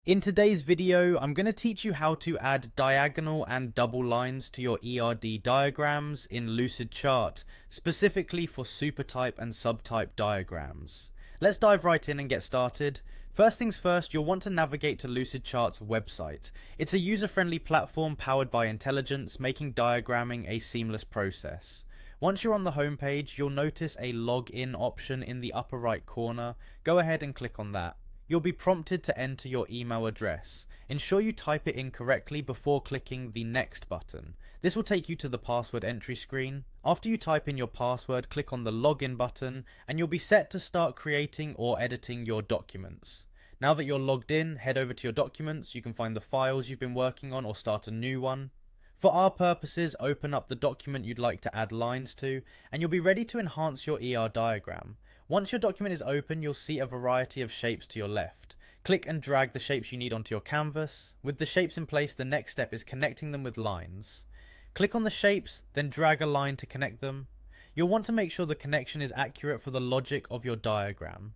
In today's video, I'm going to teach you how to add diagonal and double lines to your ERD diagrams in Lucidchart, specifically for supertype and subtype diagrams. Let's dive right in and get started. First things first, you'll want to navigate to Lucidchart's website. It's a user-friendly platform powered by intelligence, making diagramming a seamless process. Once you're on the homepage, you'll notice a login option in the upper right corner. Go ahead and click on that. You'll be prompted to enter your email address. Ensure you type it in correctly before clicking the next button. This will take you to the password entry screen. After you type in your password, click on the login button and you'll be set to start creating or editing your documents. Now that you're logged in, head over to your documents. You can find the files you've been working on or start a new one. For our purposes, open up the document you'd like to add lines to, and you'll be ready to enhance your ER diagram. Once your document is open, you'll see a variety of shapes to your left. Click and drag the shapes you need onto your canvas. With the shapes in place, the next step is connecting them with lines. Click on the shapes, then drag a line to connect them. You'll want to make sure the connection is accurate for the logic of your diagram.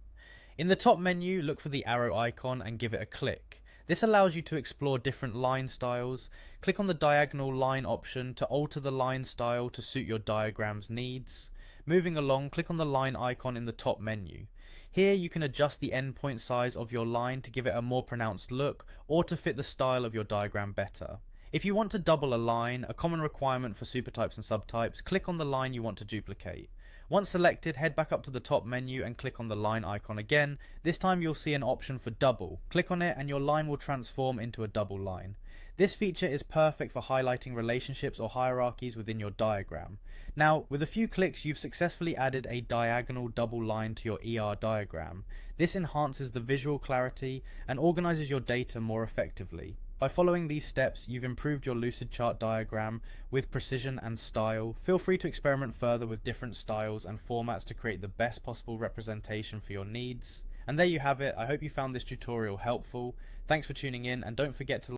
In the top menu, look for the arrow icon and give it a click. This allows you to explore different line styles. Click on the diagonal line option to alter the line style to suit your diagram's needs. Moving along, click on the line icon in the top menu. Here you can adjust the endpoint size of your line to give it a more pronounced look or to fit the style of your diagram better. If you want to double a line, a common requirement for supertypes and subtypes, click on the line you want to duplicate. Once selected, head back up to the top menu and click on the line icon again. This time you'll see an option for double. Click on it and your line will transform into a double line. This feature is perfect for highlighting relationships or hierarchies within your diagram. Now, with a few clicks, you've successfully added a diagonal double line to your ER diagram. This enhances the visual clarity and organizes your data more effectively. By following these steps, you've improved your Lucidchart diagram with precision and style. Feel free to experiment further with different styles and formats to create the best possible representation for your needs. And there you have it. I hope you found this tutorial helpful. Thanks for tuning in, and don't forget to